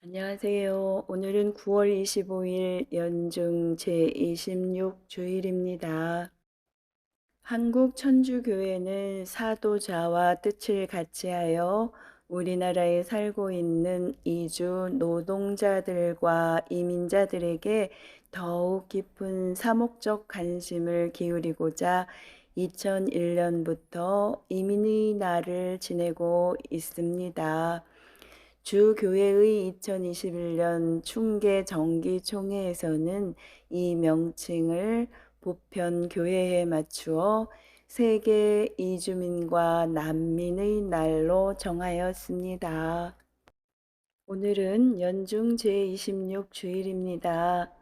안녕하세요. 오늘은 9월 25일 연중 제26 주일입니다. 한국 천주교회는 사도자와 뜻을 같이하여 우리나라에 살고 있는 이주 노동자들과 이민자들에게 더욱 깊은 사목적 관심을 기울이고자 2001년부터 이민의 날을 지내고 있습니다. 주교회의 2021년 충계 정기총회에서는 이 명칭을 보편 교회에 맞추어 세계 이주민과 난민의 날로 정하였습니다. 오늘은 연중 제26 주일입니다.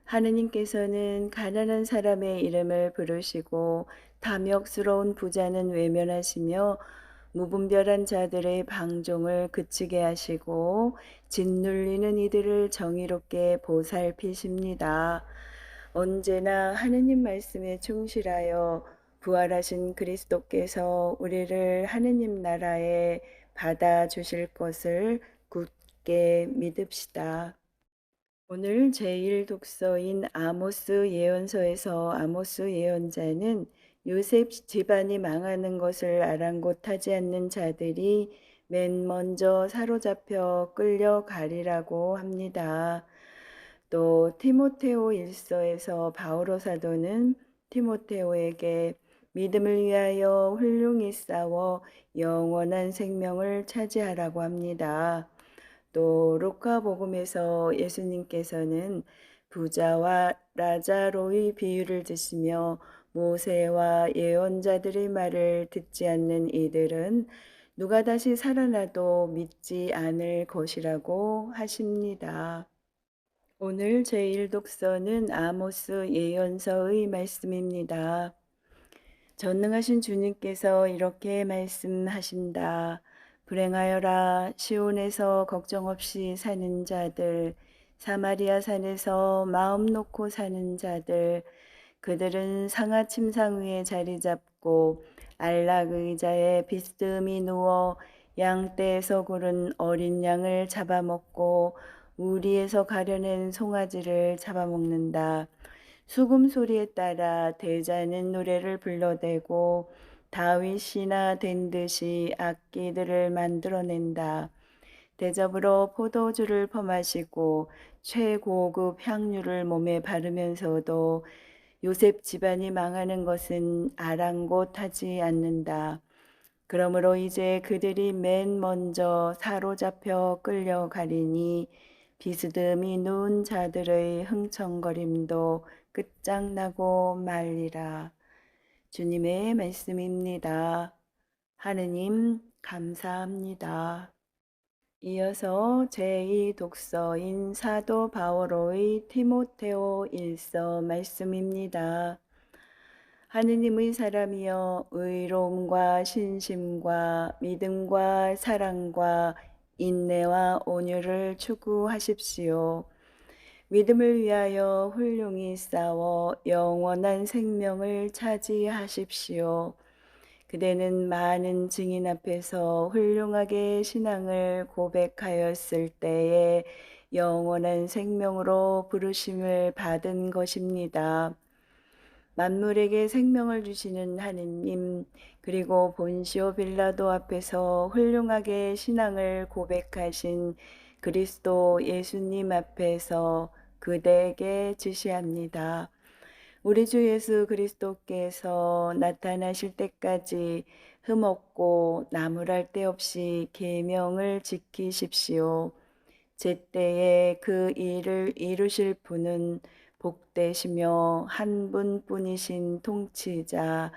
하느님께서는 가난한 사람의 이름을 부르시고 탐욕스러운 부자는 외면하시며 무분별한 자들의 방종을 그치게 하시고 짓눌리는 이들을 정의롭게 보살피십니다. 언제나 하느님 말씀에 충실하여 부활하신 그리스도께서 우리를 하느님 나라에 받아주실 것을 굳게 믿읍시다. 오늘 제1독서인 아모스 예언서에서 아모스 예언자는 요셉 집안이 망하는 것을 아랑곳하지 않는 자들이 맨 먼저 사로잡혀 끌려가리라고 합니다. 또 티모테오 일서에서 바오로 사도는 티모테오에게 믿음을 위하여 훌륭히 싸워 영원한 생명을 차지하라고 합니다. 또 루카복음에서 예수님께서는 부자와 라자로의 비유를 드시며 모세와 예언자들의 말을 듣지 않는 이들은 누가 다시 살아나도 믿지 않을 것이라고 하십니다. 오늘 제1독서는 아모스 예언서의 말씀입니다. 전능하신 주님께서 이렇게 말씀하신다. 불행하여라. 시온에서 걱정 없이 사는 자들, 사마리아 산에서 마음 놓고 사는 자들, 그들은 상하 침상 위에 자리 잡고 안락 의자에 비스듬히 누워 양떼에서 고른 어린 양을 잡아먹고 우리에서 가려낸 송아지를 잡아먹는다. 수금 소리에 따라 대자는 노래를 불러대고 다윗이나 된 듯이 악기들을 만들어낸다. 대접으로 포도주를 퍼마시고 최고급 향유를 몸에 바르면서도 요셉 집안이 망하는 것은 아랑곳하지 않는다. 그러므로 이제 그들이 맨 먼저 사로잡혀 끌려가리니 비스듬히 누운 자들의 흥청거림도 끝장나고 말리라. 주님의 말씀입니다. 하느님 감사합니다. 이어서 제2독서인 사도 바오로의 티모테오 일서 말씀입니다. 하느님의 사람이여 의로움과 신심과 믿음과 사랑과 인내와 온유를 추구하십시오. 믿음을 위하여 훌륭히 싸워 영원한 생명을 차지하십시오. 그대는 많은 증인 앞에서 훌륭하게 신앙을 고백하였을 때에 영원한 생명으로 부르심을 받은 것입니다. 만물에게 생명을 주시는 하느님, 그리고 본시오 빌라도 앞에서 훌륭하게 신앙을 고백하신 그리스도 예수님 앞에서 그대에게 지시합니다. 우리 주 예수 그리스도께서 나타나실 때까지 흠없고 나무랄 데 없이 계명을 지키십시오. 제때에 그 일을 이루실 분은 복되시며 한 분뿐이신 통치자,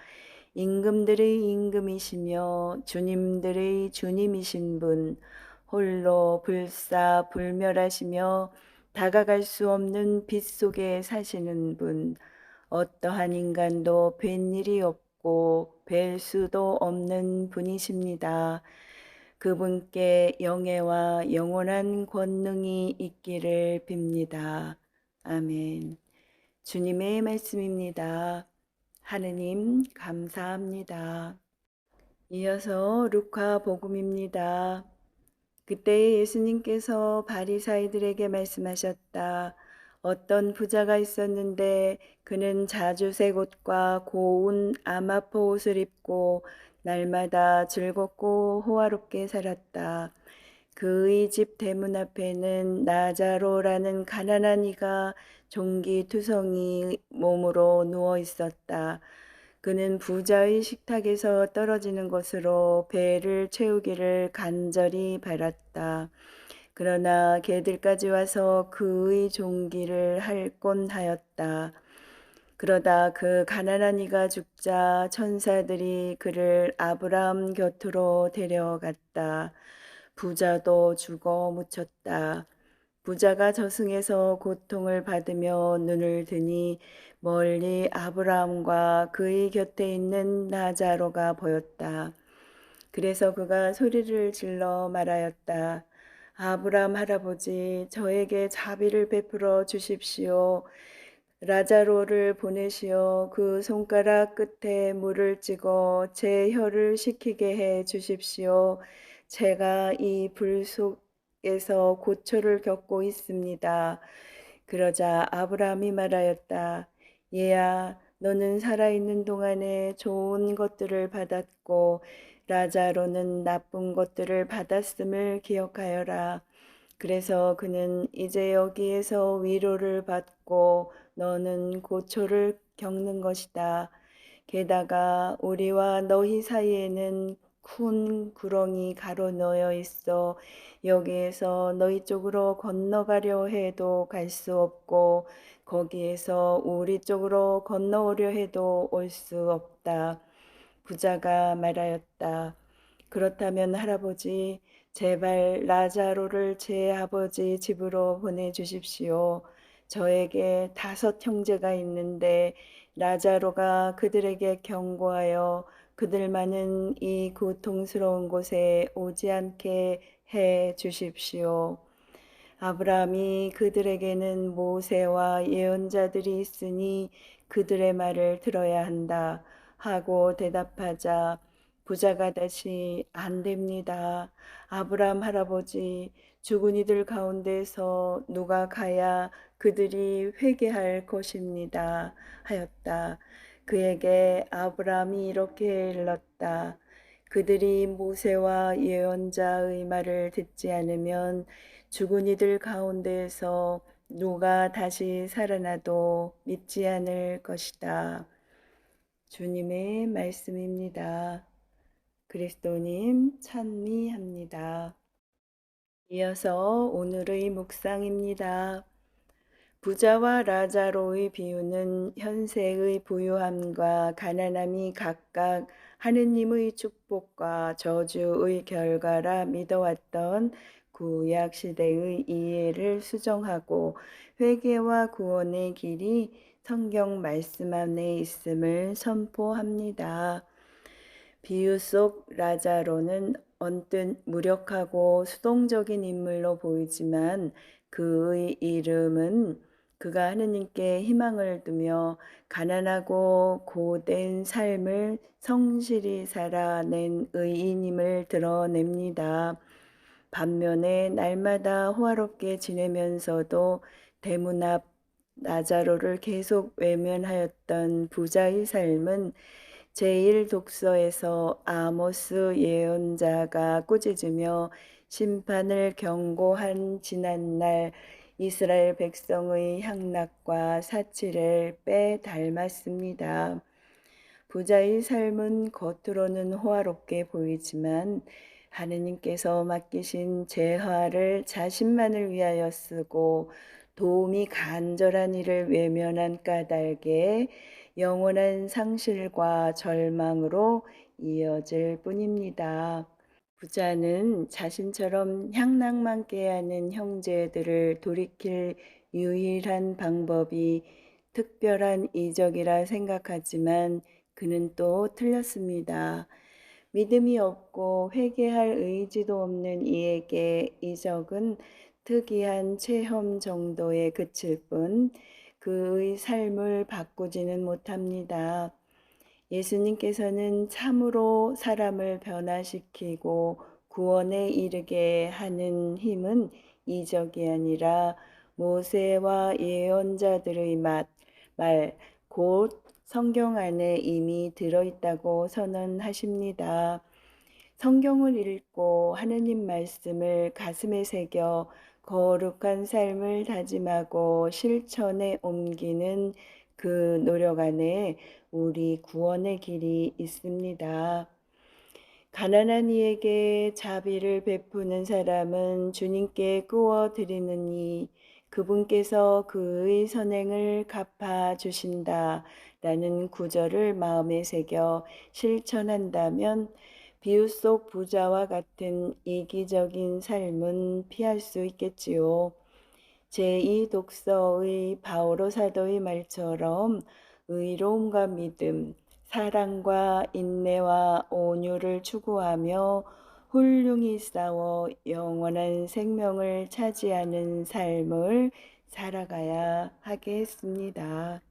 임금들의 임금이시며 주님들의 주님이신 분, 홀로 불사불멸하시며 다가갈 수 없는 빛 속에 사시는 분, 어떠한 인간도 뵌 일이 없고 뵐 수도 없는 분이십니다. 그분께 영예와 영원한 권능이 있기를 빕니다. 아멘. 주님의 말씀입니다. 하느님 감사합니다. 이어서 루카 복음입니다. 그때 예수님께서 바리사이들에게 말씀하셨다. 어떤 부자가 있었는데 그는 자주색 옷과 고운 아마포 옷을 입고 날마다 즐겁고 호화롭게 살았다. 그의 집 대문 앞에는 나자로라는 가난한 이가 종기투성이 몸으로 누워 있었다. 그는 부자의 식탁에서 떨어지는 것으로 배를 채우기를 간절히 바랐다. 그러나 개들까지 와서 그의 종기를 핥곤 하였다. 그러다 그 가난한 이가 죽자 천사들이 그를 아브라함 곁으로 데려갔다. 부자도 죽어 묻혔다. 부자가 저승에서 고통을 받으며 눈을 드니 멀리 아브라함과 그의 곁에 있는 나자로가 보였다. 그래서 그가 소리를 질러 말하였다. 아브라함 할아버지, 저에게 자비를 베풀어 주십시오. 라자로를 보내시어 그 손가락 끝에 물을 찍어 제 혀를 식히게 해 주십시오. 제가 이 불 속에서 고초를 겪고 있습니다. 그러자 아브라함이 말하였다. 얘야, 너는 살아있는 동안에 좋은 것들을 받았고 라자로는 나쁜 것들을 받았음을 기억하여라. 그래서 그는 이제 여기에서 위로를 받고 너는 고초를 겪는 것이다. 게다가 우리와 너희 사이에는 큰 구렁이 가로놓여 있어 여기에서 너희 쪽으로 건너가려 해도 갈 수 없고 거기에서 우리 쪽으로 건너오려 해도 올 수 없다. 부자가 말하였다. 그렇다면 할아버지, 제발 라자로를 제 아버지 집으로 보내주십시오. 저에게 5 형제가 있는데 라자로가 그들에게 경고하여 그들만은 이 고통스러운 곳에 오지 않게 해 주십시오. 아브라함이 그들에게는 모세와 예언자들이 있으니 그들의 말을 들어야 한다 하고 대답하자 부자가 다시 안 됩니다. 아브라함 할아버지, 죽은 이들 가운데서 누가 가야 그들이 회개할 것입니다 하였다. 그에게 아브라함이 이렇게 일렀다. 그들이 모세와 예언자의 말을 듣지 않으면 죽은 이들 가운데에서 누가 다시 살아나도 믿지 않을 것이다. 주님의 말씀입니다. 그리스도님 찬미합니다. 이어서 오늘의 묵상입니다. 부자와 라자로의 비유는 현세의 부유함과 가난함이 각각 하느님의 축복과 저주의 결과라 믿어왔던 구약 시대의 이해를 수정하고 회개와 구원의 길이 성경 말씀 안에 있음을 선포합니다. 비유 속 라자로는 언뜻 무력하고 수동적인 인물로 보이지만 그의 이름은 그가 하느님께 희망을 두며 가난하고 고된 삶을 성실히 살아낸 의인임을 드러냅니다. 반면에 날마다 호화롭게 지내면서도 대문 앞 나자로를 계속 외면하였던 부자의 삶은 제1독서에서 아모스 예언자가 꾸짖으며 심판을 경고한 지난날 이스라엘 백성의 향락과 사치를 빼닮았습니다. 부자의 삶은 겉으로는 호화롭게 보이지만 하느님께서 맡기신 재화를 자신만을 위하여 쓰고 도움이 간절한 이를 외면한 까닭에 영원한 상실과 절망으로 이어질 뿐입니다. 부자는 자신처럼 향락만 꾀하는 형제들을 돌이킬 유일한 방법이 특별한 이적이라 생각하지만 그는 또 틀렸습니다. 믿음이 없고 회개할 의지도 없는 이에게 이적은 특이한 체험 정도에 그칠 뿐 그의 삶을 바꾸지는 못합니다. 예수님께서는 참으로 사람을 변화시키고 구원에 이르게 하는 힘은 이적이 아니라 모세와 예언자들의 말, 곧 성경 안에 이미 들어있다고 선언하십니다. 성경을 읽고 하느님 말씀을 가슴에 새겨 거룩한 삶을 다짐하고 실천에 옮기는 그 노력 안에 우리 구원의 길이 있습니다. 가난한 이에게 자비를 베푸는 사람은 주님께 구워 드리느니 그분께서 그의 선행을 갚아 주신다 라는 구절을 마음에 새겨 실천한다면 비유 속 부자와 같은 이기적인 삶은 피할 수 있겠지요. 제2 독서의 바오로 사도의 말처럼 의로움과 믿음, 사랑과 인내와 온유를 추구하며 훌륭히 싸워 영원한 생명을 차지하는 삶을 살아가야 하겠습니다.